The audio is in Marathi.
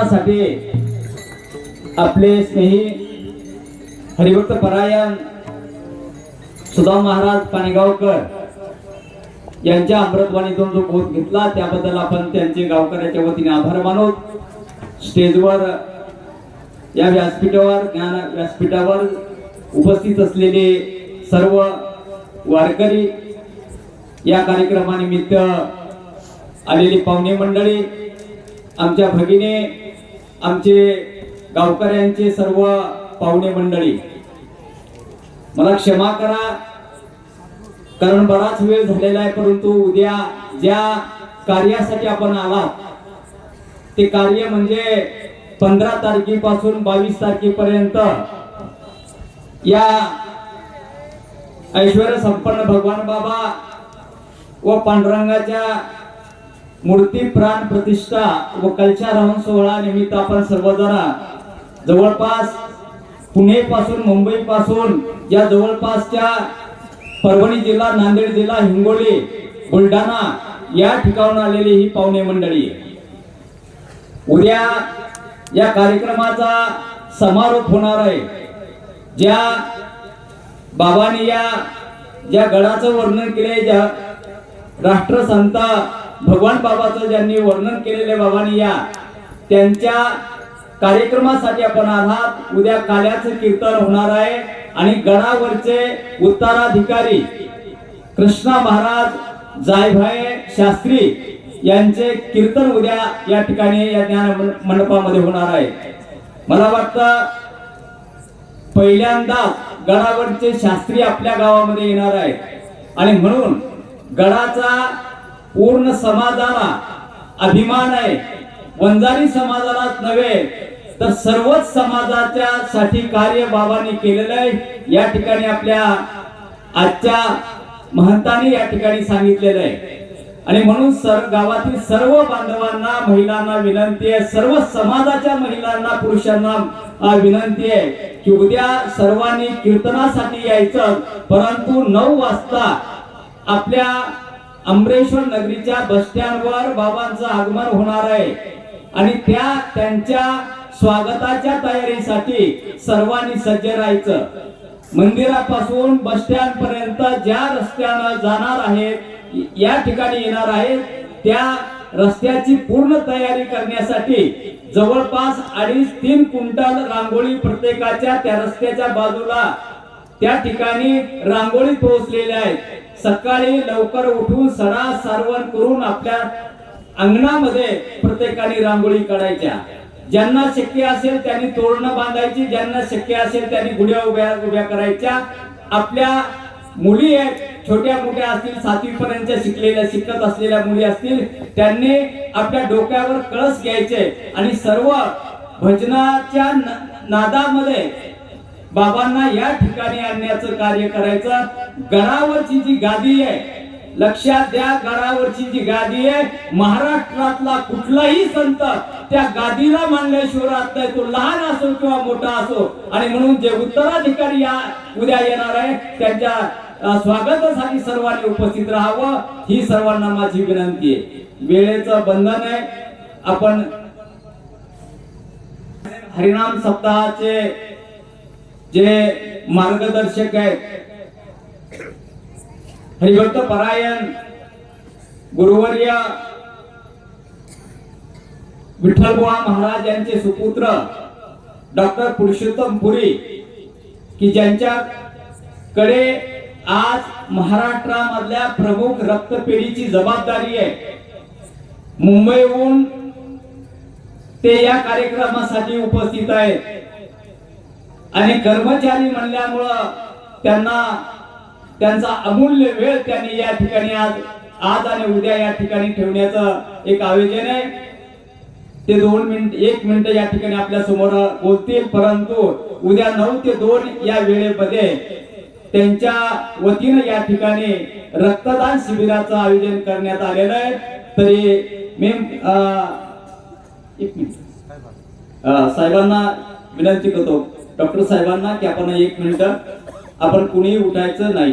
साठी आपले स्नेही हरिभक्त परायण सुधा महाराज पाणेगावकर यांच्या अमृतवाणीतून जो बोध घेतला त्याबद्दल आपण त्यांचे गावकऱ्याच्या वतीने आभार मानू। स्टेजवर या व्यासपीठावर ज्ञान व्यासपीठावर उपस्थित असलेले सर्व वारकरी, या कार्यक्रमानिमित्त आलेली पाहुणे मंडळी, आमच्या भगिनी, आमचे गावकऱ्यांचे सर्व पाहुणे मंडळी, मला क्षमा करा कारण बराच वेळ झालेला आहे, परंतु उद्या ज्या कार्यासाठी आपण आलात ते कार्य म्हणजे 15 तारखेपासून 22 तारखेपर्यंत या ऐश्वर्य संपन्न भगवान बाबा व पांडुरंगाच्या मूर्ती प्राण प्रतिष्ठा व कलशारोहण सोहळा निमित्त आपण सर्वजण जवळपास पुणे पासून, मुंबई पासून या जवळपासच्या परभणी जिल्हा, नांदेड जिल्हा, हिंगोली, बुलढाणा या ठिकाणून आलेली ही पाहुणे मंडळी उद्या या कार्यक्रमाचा समारोप होणार आहे। ज्या बाबांनी या ज्या गडाचं वर्णन केले, ज्या राष्ट्रसंत भगवान बाबाचं ज्यांनी वर्णन केलेले बाबांनी या त्यांच्या कार्यक्रमासाठी आपण आहात। उद्या काल्याचं कीर्तन होणार आहे आणि गडावरचे उत्तराधिकारी कृष्णा महाराज जायभाई शास्त्री यांचे कीर्तन उद्या या ठिकाणी या ज्ञान मंडपामध्ये होणार आहे। मला वाटतं पहिल्यांदा गडावरचे शास्त्री आपल्या गावामध्ये येणार आहे आणि म्हणून गडाचा पूर्ण समाजाला अभिमान आहे। वंजारी समाजालाच नव्हे तर सर्वच समाजाच्या साठी कार्य बाबांनी केलेलं आहे। या ठिकाणी आपल्या आजच्या महंतांनी या ठिकाणी सांगितलेलं आहे आणि म्हणून गावातील सर्व बांधवांना, महिलांना विनंती आहे, सर्व समाजाच्या महिलांना, पुरुषांना विनंती आहे की उद्या सर्वांनी कीर्तनासाठी यायचं, परंतु 9 वाजता आपल्या अमरेश्वर नगरीच्या बस स्टँडवर बाबांचं आगमन होणार आहे आणि त्यांच्या स्वागताच्या तयारीसाठी सर्वांनी सज्ज राहायचं। मंदिरापासून बस स्टँड पर्यंत ज्या रस्त्याने जाणार आहेत, या ठिकाणी येणार आहेत, त्या रस्त्याची पूर्ण तयारी करण्यासाठी जवळपास 2.5-3 क्विंटल रांगोळी प्रत्येकाच्या त्या रस्त्याच्या बाजूला त्या ठिकाणी रांगोळी पोहोचलेल्या आहेत। सकाळी लवकर उठून सडा सारवण करून आपल्या अंगणामध्ये प्रत्येकाने रांगोळी काढायच्या। ज्यांना शक्य असेल त्यांनी तोरणं बांधायची, ज्यांना शक्य असेल त्यांनी गुढ्या उभ्या करायच्या। आपल्या मुली आहेत, छोट्या मोठ्या असतील, 7वी पर्यंत शिकत असलेल्या मुली असतील, त्यांनी आपल्या डोक्यावर कळस घ्यायचे आणि सर्व भजनाच्या नादामध्ये बाबांना या ठिकाणी आणण्याचं कार्य करायचं। गडावरची जी गादी आहे, लक्षात द्या, गडावरची जी गादी आहे, महाराष्ट्रातला कुठलाही संत त्या गादीला मानल्याशिवाय राहत नाही, तो लहान असो किंवा मोठा असो। आणि म्हणून जे उत्तराधिकारी या उद्या येणार आहे त्यांच्या स्वागतासाठी सर्वांनी उपस्थित राहावं, ही सर्वांना माझी विनंती आहे। वेळेचं बंधन आहे। आपण हरिनाम सप्ताहाचे जे मार्गदर्शक आहेत, हरिभक्त परायण गुरुवर्य विठ्ठलबुवा महाराज यांचे सुपुत्र डॉक्टर पुरुषोत्तम पुरी, की ज्यांच्याकडे आज महाराष्ट्रामधल्या प्रमुख रक्तपेढीची जबाबदारी आहे, मुंबईहून ते या कार्यक्रमासाठी उपस्थित आहेत आणि कर्मचारी म्हणल्यामुळं त्यांचा अमूल्य वेळ त्यांनी या ठिकाणी आज आणि उद्या या ठिकाणी ठेवण्याचं एक आयोजन आहे। ते 1 मिनिट या ठिकाणी आपल्या समोर बोलतील, परंतु उद्या 9 ते 2 या वेळेमध्ये त्यांच्या वतीने या ठिकाणी रक्तदान शिबिराचं आयोजन करण्यात आलेलं आहे। तरी मी साहेबांना विनंती करतो, डॉक्टर साहेबांना, की आपण 1 मिनिट आपण कुणीही उठायचं नाही।